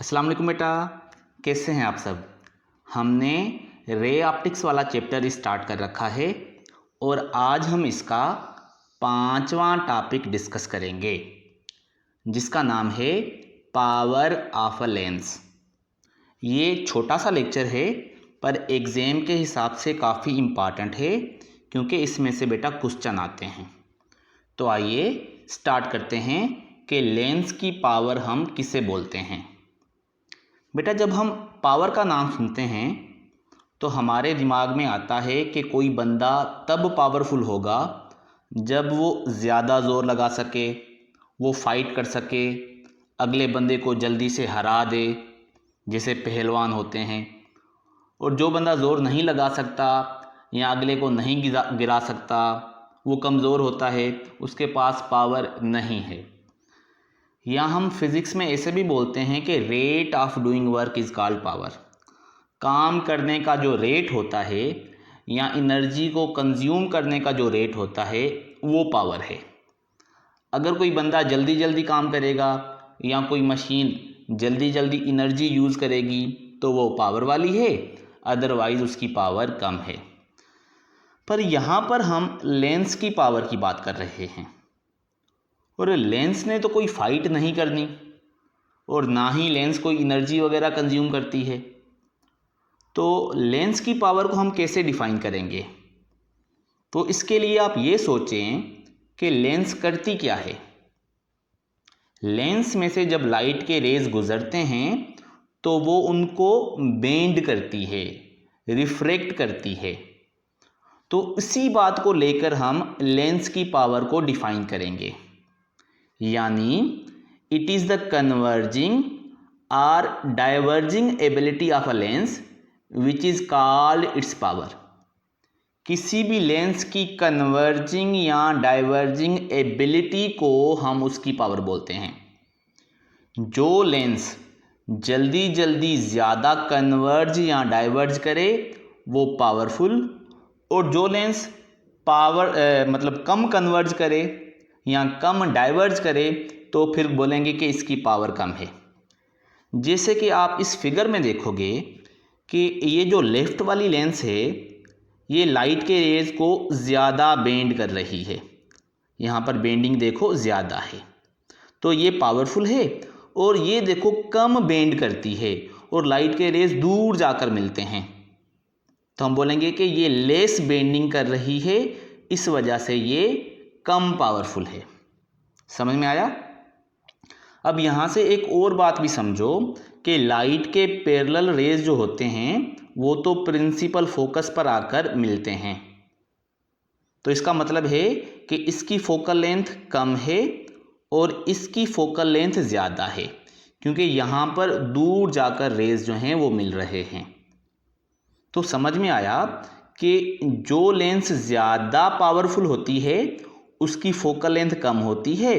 अस्सलाम वालेकुम बेटा, कैसे हैं आप सब। हमने रे ऑप्टिक्स वाला चैप्टर स्टार्ट कर रखा है और आज हम इसका 5वां टॉपिक डिस्कस करेंगे जिसका नाम है पावर ऑफ अ लेंस। ये छोटा सा लेक्चर है पर एग्ज़ाम के हिसाब से काफ़ी इम्पॉर्टेंट है क्योंकि इसमें से बेटा क्वेश्चन आते हैं। तो आइए स्टार्ट करते हैं कि लेंस की पावर हम किसे बोलते हैं। बेटा जब हम पावर का नाम सुनते हैं तो हमारे दिमाग में आता है कि कोई बंदा तब पावरफुल होगा जब वो ज़्यादा ज़ोर लगा सके, वो फाइट कर सके, अगले बंदे को जल्दी से हरा दे, जैसे पहलवान होते हैं। और जो बंदा ज़ोर नहीं लगा सकता या अगले को नहीं गिरा सकता, वो कमज़ोर होता है, उसके पास पावर नहीं है। या हम फिज़िक्स में ऐसे भी बोलते हैं कि rate of doing work is called power. काम करने का जो रेट होता है या एनर्जी को कंज्यूम करने का जो रेट होता है वो पावर है। अगर कोई बंदा जल्दी जल्दी काम करेगा या कोई मशीन जल्दी जल्दी एनर्जी यूज़ करेगी तो वो पावर वाली है, अदरवाइज़ उसकी पावर कम है। पर यहाँ पर हम लेंस की पावर की बात कर रहे हैं और लेंस ने तो कोई फाइट नहीं करनी और ना ही लेंस कोई एनर्जी वगैरह कंज्यूम करती है। तो लेंस की पावर को हम कैसे डिफाइन करेंगे? तो इसके लिए आप ये सोचें कि लेंस करती क्या है। लेंस में से जब लाइट के रेज गुजरते हैं तो वो उनको बेंड करती है, रिफ्रैक्ट करती है। तो इसी बात को लेकर हम लेंस की पावर को डिफाइन करेंगे, यानी इट इज़ द कन्वर्जिंग और diverging ability of a lens which is called its power. किसी भी लेंस की कन्वर्जिंग या डाइवर्जिंग एबिलिटी को हम उसकी पावर बोलते हैं। जो लेंस जल्दी जल्दी ज़्यादा कन्वर्ज या डाइवर्ज करे वो पावरफुल, और जो लेंस मतलब कम कन्वर्ज करे या कम डाइवर्ज करे तो फिर बोलेंगे कि इसकी पावर कम है। जैसे कि आप इस फिगर में देखोगे कि ये जो लेफ़्ट वाली लेंस है ये लाइट के रेज को ज़्यादा बेंड कर रही है। यहाँ पर बेंडिंग देखो ज़्यादा है, तो ये पावरफुल है। और ये देखो कम बेंड करती है और लाइट के रेज दूर जाकर मिलते हैं, तो हम बोलेंगे कि ये लेस बेंडिंग कर रही है, इस वजह से ये कम पावरफुल है। समझ में आया? अब यहाँ से एक और बात भी समझो कि लाइट के पैरेलल रेज जो होते हैं वो तो प्रिंसिपल फोकस पर आकर मिलते हैं। तो इसका मतलब है कि इसकी फोकल लेंथ कम है और इसकी फोकल लेंथ ज़्यादा है, क्योंकि यहाँ पर दूर जाकर रेज जो हैं वो मिल रहे हैं। तो समझ में आया कि जो लेंस ज़्यादा पावरफुल होती है उसकी फोकल लेंथ कम होती है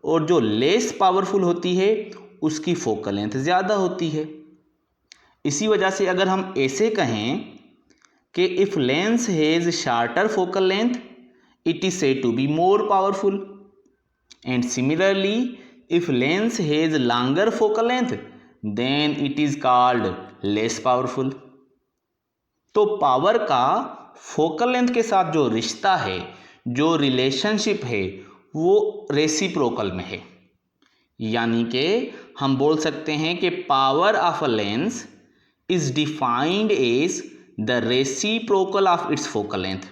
और जो लेस पावरफुल होती है उसकी फोकल लेंथ ज़्यादा होती है। इसी वजह से अगर हम ऐसे कहें कि if lens has shorter focal length it is said to be more powerful, and similarly if lens has longer focal length then it is called less powerful. तो पावर का फोकल लेंथ के साथ जो रिश्ता है, जो रिलेशनशिप है, वो रेसिप्रोकल में है। यानी कि हम बोल सकते हैं कि power of a lens is defined as the reciprocal of its focal length.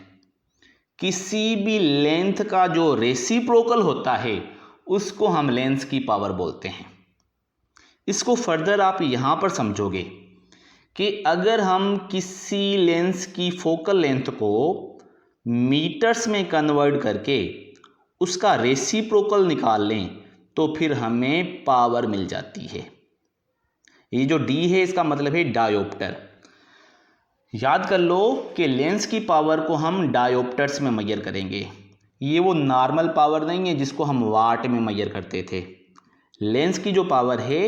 किसी भी लेंथ का जो रेसिप्रोकल होता है उसको हम लेंस की पावर बोलते हैं। इसको फर्दर आप यहाँ पर समझोगे कि अगर हम किसी लेंस की फोकल लेंथ को मीटर्स में कन्वर्ट करके उसका रेसिप्रोकल निकाल लें तो फिर हमें पावर मिल जाती है। ये जो डी है इसका मतलब है डायोप्टर। याद कर लो कि लेंस की पावर को हम डायोप्टर्स में मेजर करेंगे। ये वो नॉर्मल पावर नहीं है जिसको हम वाट में मेजर करते थे। लेंस की जो पावर है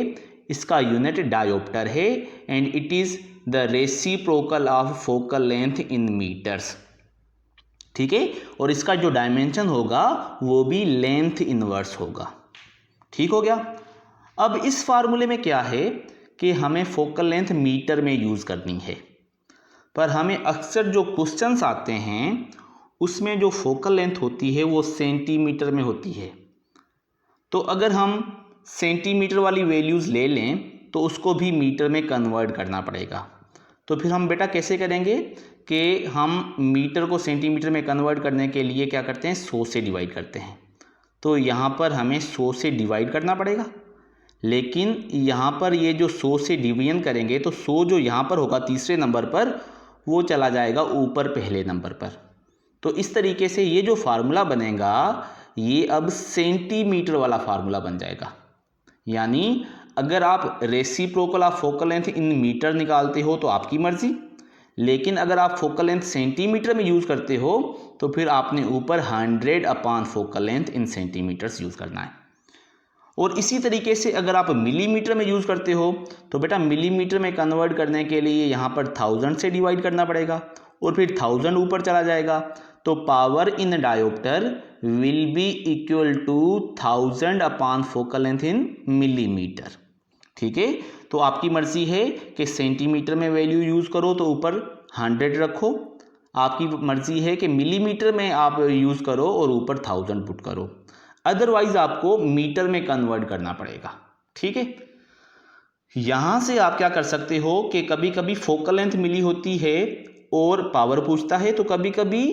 इसका यूनिट डायोप्टर है and it is the reciprocal of focal length in metres. ठीक है, और इसका जो डायमेंशन होगा वो भी लेंथ इनवर्स होगा। ठीक हो गया। अब इस फार्मूले में क्या है कि हमें फोकल लेंथ मीटर में यूज़ करनी है, पर हमें अक्सर जो क्वेश्चंस आते हैं उसमें जो फोकल लेंथ होती है वो सेंटीमीटर में होती है। तो अगर हम सेंटीमीटर वाली वैल्यूज़ ले लें तो उसको भी मीटर में कन्वर्ट करना पड़ेगा। तो फिर हम बेटा कैसे करेंगे कि हम मीटर को सेंटीमीटर में कन्वर्ट करने के लिए क्या करते हैं, 100 से डिवाइड करते हैं। तो यहाँ पर हमें 100 से डिवाइड करना पड़ेगा, लेकिन यहाँ पर ये जो 100 से डिवीजन करेंगे तो 100 जो यहाँ पर होगा तीसरे नंबर पर वो चला जाएगा ऊपर पहले नंबर पर। तो इस तरीके से ये जो फार्मूला बनेगा ये अब सेंटीमीटर वाला फार्मूला बन जाएगा। यानी अगर आप reciprocal of focal length in metre निकालते हो तो आपकी मर्जी, लेकिन अगर आप फोकल लेंथ सेंटीमीटर में यूज़ करते हो तो फिर आपने ऊपर 100 upon focal length in centimetres use करना है। और इसी तरीके से अगर आप मिलीमीटर में यूज़ करते हो तो बेटा मिलीमीटर में कन्वर्ट करने के लिए यहाँ पर 1000 से डिवाइड करना पड़ेगा और फिर 1000 ऊपर चला जाएगा। तो power in dioptre will be equal to 1000 upon focal length in millimetre. ठीक है, तो आपकी मर्जी है कि सेंटीमीटर में वैल्यू यूज़ करो तो ऊपर 100 रखो, आपकी मर्जी है कि मिलीमीटर में आप यूज़ करो और ऊपर 1000 पुट करो, अदरवाइज आपको मीटर में कन्वर्ट करना पड़ेगा। ठीक है, यहां से आप क्या कर सकते हो कि कभी कभी फोकल लेंथ मिली होती है और पावर पूछता है, तो कभी कभी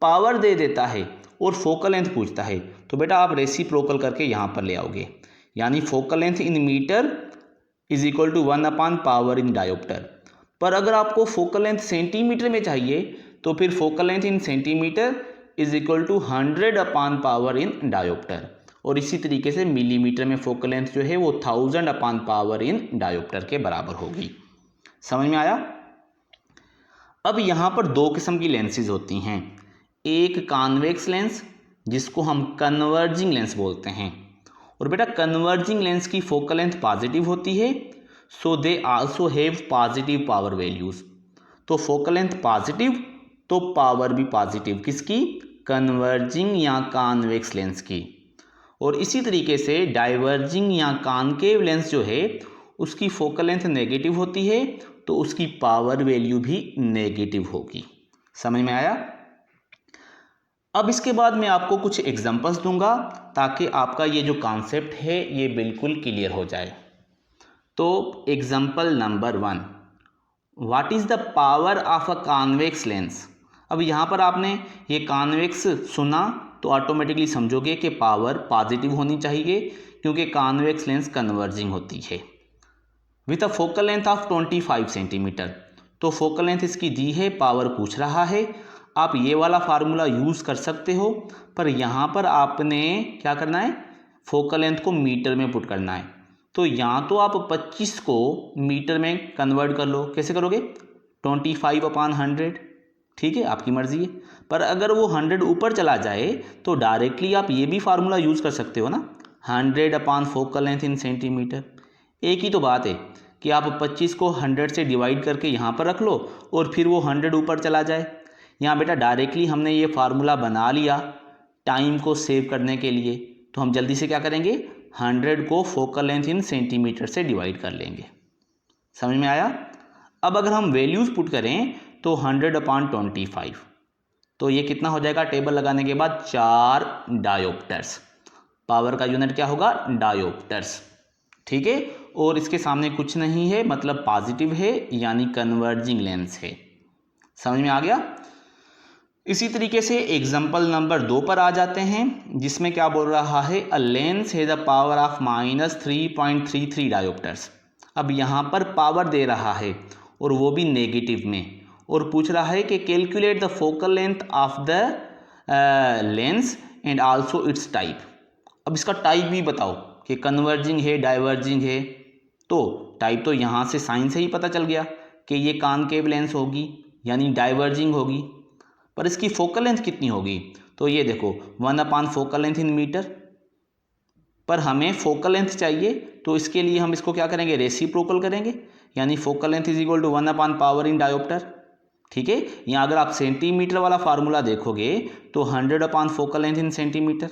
पावर दे देता है और फोकल लेंथ पूछता है, तो बेटा आप रेसिप्रोकल करके यहां पर ले आओगे। यानी focal length in metre is equal to 1 upon power in dioptre. पर अगर आपको फोकल लेंथ सेंटीमीटर में चाहिए तो फिर focal length in centimetre is equal to 100 upon power in dioptre. और इसी तरीके से मिलीमीटर में फोकल लेंथ जो है वो 1000 अपॉन पावर इन डायोप्टर के बराबर होगी। समझ में आया? अब यहाँ पर दो किस्म की लेंसेज होती हैं, एक कॉन्वेक्स लेंस जिसको हम कन्वर्जिंग लेंस बोलते हैं, और बेटा कन्वर्जिंग लेंस की फोकल लेंथ पॉजिटिव होती है, so they also have positive power values. तो फोकल लेंथ पॉजिटिव तो पावर भी पॉजिटिव, किसकी? कन्वर्जिंग या कॉन्वेक्स लेंस की। और इसी तरीके से डाइवर्जिंग या कॉनकेव लेंस जो है उसकी फोकल लेंथ नेगेटिव होती है, तो उसकी पावर वैल्यू भी नेगेटिव होगी। समझ में आया? अब इसके बाद मैं आपको कुछ एग्जांपल्स दूंगा ताकि आपका ये जो कॉन्सेप्ट है ये बिल्कुल क्लियर हो जाए। तो example number 1, what is the power of a convex lens. अब यहाँ पर आपने ये कॉन्वेक्स सुना तो ऑटोमेटिकली समझोगे कि पावर पॉजिटिव होनी चाहिए क्योंकि कॉन्वेक्स लेंस कन्वर्जिंग होती है। With a focal length of 25 centimetre, तो फोकल लेंथ इसकी दी है, पावर पूछ रहा है। आप ये वाला फार्मूला यूज़ कर सकते हो, पर यहाँ पर आपने क्या करना है, फोकल लेंथ को मीटर में पुट करना है। तो यहाँ तो आप 25 को मीटर में कन्वर्ट कर लो, कैसे करोगे? 25 अपॉन 100। ठीक है, आपकी मर्जी है। पर अगर वो 100 ऊपर चला जाए तो डायरेक्टली आप ये भी फार्मूला यूज़ कर सकते हो ना, 100 upon focal length in centimetre. एक ही तो बात है कि आप 25 को 100 से डिवाइड करके यहाँ पर रख लो और फिर वो 100 ऊपर चला जाए। यहाँ बेटा डायरेक्टली हमने ये फार्मूला बना लिया टाइम को सेव करने के लिए, तो हम जल्दी से क्या करेंगे, 100 को फोकल लेंथ इन सेंटीमीटर से डिवाइड कर लेंगे। समझ में आया? अब अगर हम वैल्यूज़ पुट करें तो 100 अपॉन 25, तो ये कितना हो जाएगा टेबल लगाने के बाद? 4 डायोप्टर्स। पावर का यूनिट क्या होगा? डायोप्टर्स। ठीक है, और इसके सामने कुछ नहीं है, मतलब पॉजिटिव है, यानी कन्वर्जिंग लेंस है। समझ में आ गया? इसी तरीके से एग्जाम्पल नंबर 2 पर आ जाते हैं, जिसमें क्या बोल रहा है, a lens has a power of -3.33 dioptres. अब यहाँ पर पावर दे रहा है और वो भी नेगेटिव में, और पूछ रहा है कि calculate the focal length of the lens and also it's type. अब इसका टाइप भी बताओ कि कन्वर्जिंग है, डाइवर्जिंग है। तो टाइप तो यहाँ से साइन से ही पता चल गया कि ये कॉनकेव लेंस होगी, यानी डाइवर्जिंग होगी। पर इसकी फोकल लेंथ कितनी होगी? तो ये देखो 1 upon focal length in metre, पर हमें फोकल लेंथ चाहिए तो इसके लिए हम इसको क्या करेंगे, रेसिप्रोकल करेंगे, यानी focal length is equal to 1 upon power in dioptre. ठीक है, यहाँ अगर आप सेंटीमीटर वाला फार्मूला देखोगे तो 100 upon focal length in centimetre.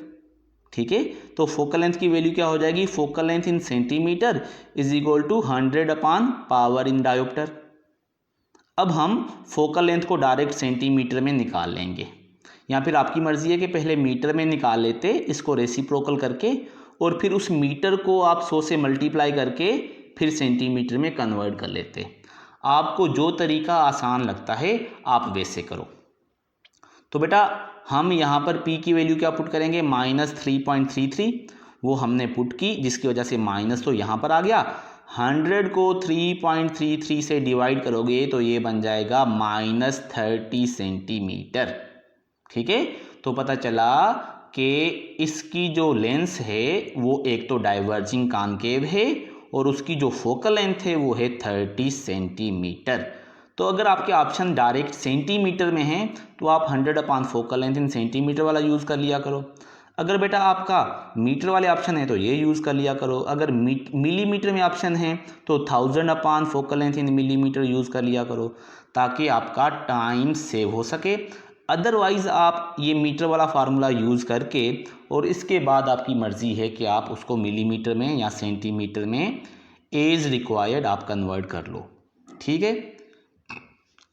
ठीक है। तो फोकल लेंथ की वैल्यू क्या हो जाएगी, focal length in centimetre is equal to 100 upon power in dioptre. अब हम फोकल लेंथ को डायरेक्ट सेंटीमीटर में निकाल लेंगे, या फिर आपकी मर्जी है कि पहले मीटर में निकाल लेते इसको रेसिप्रोकल करके, और फिर उस मीटर को आप 100 से मल्टीप्लाई करके फिर सेंटीमीटर में कन्वर्ट कर लेते। आपको जो तरीका आसान लगता है आप वैसे करो। तो बेटा हम यहाँ पर P की वैल्यू क्या पुट करेंगे, -3.33 वो हमने पुट की, जिसकी वजह से माइनस तो यहाँ पर आ गया। 100 को 3.33 से डिवाइड करोगे तो ये बन जाएगा -30 सेंटीमीटर। ठीक है, तो पता चला कि इसकी जो लेंस है वो एक तो डाइवर्जिंग कॉनकेव है और उसकी जो फोकल लेंथ है वो है 30 सेंटीमीटर। तो अगर आपके ऑप्शन डायरेक्ट सेंटीमीटर में हैं तो आप 100 upon focal length in centimetre वाला यूज़ कर लिया करो। अगर बेटा आपका मीटर वाले ऑप्शन है तो ये यूज़ कर लिया करो। अगर मिलीमीटर में ऑप्शन है तो 1000 upon focal length in millimetre use कर लिया करो, ताकि आपका टाइम सेव हो सके। अदरवाइज़ आप ये मीटर वाला फार्मूला यूज़ करके और इसके बाद आपकी मर्ज़ी है कि आप उसको मिलीमीटर में या सेंटीमीटर में एज रिक्वायर्ड आप कन्वर्ट कर लो। ठीक है,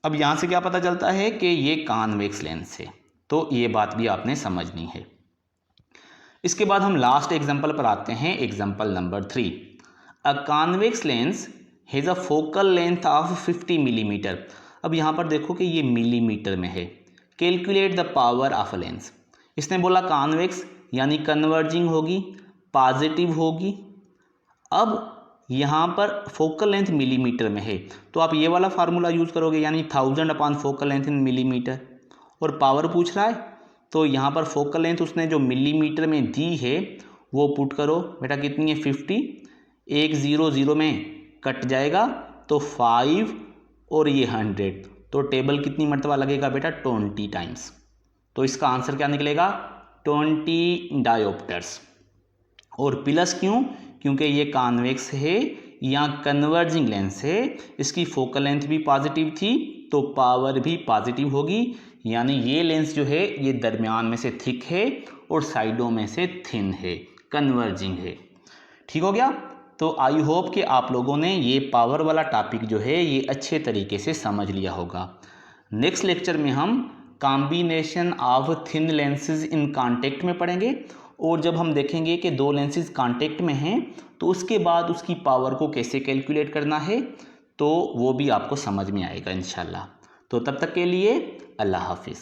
अब यहाँ से क्या पता चलता है कि ये कॉन्वेक्स लेंस है, तो ये बात भी आपने समझनी है। इसके बाद हम लास्ट एग्जाम्पल पर आते हैं, example number 3। A convex lens has a focal length of 50 millimetre. अब यहाँ पर देखो कि ये मिलीमीटर में है। Calculate the power of a lens. इसने बोला कॉन्वेक्स यानी कन्वर्जिंग होगी, पॉजिटिव होगी। अब यहाँ पर फोकल लेंथ मिलीमीटर में है तो आप ये वाला फार्मूला यूज़ करोगे, यानी 1000 upon focal length in millimetre. और पावर पूछ रहा है तो यहाँ पर फोकल लेंथ उसने जो मिलीमीटर में दी है वो पुट करो। बेटा कितनी है, 50। 1 0 0 में कट जाएगा तो 5 और ये 100, तो टेबल कितनी मरतबा लगेगा बेटा, 20 टाइम्स। तो इसका आंसर क्या निकलेगा, 20 डायोप्टर्स। और प्लस क्यों, क्योंकि ये कॉन्वेक्स है या कन्वर्जिंग लेंस है, इसकी फोकल लेंथ भी पॉजिटिव थी तो पावर भी पॉजिटिव होगी, यानी ये लेंस जो है ये दरमियान में से थिक है और साइडों में से थिन है, कन्वर्जिंग है। ठीक हो गया। तो आई होप कि आप लोगों ने ये पावर वाला टॉपिक जो है ये अच्छे तरीके से समझ लिया होगा। नेक्स्ट लेक्चर में हम combination of thin lenses in contact में पढ़ेंगे, और जब हम देखेंगे कि दो लेंसेज कांटेक्ट में हैं तो उसके बाद उसकी पावर को कैसे कैलकुलेट करना है, तो वो भी आपको समझ में आएगा इंशाल्लाह। तो तब तक के लिए अल्लाह हाफिज़।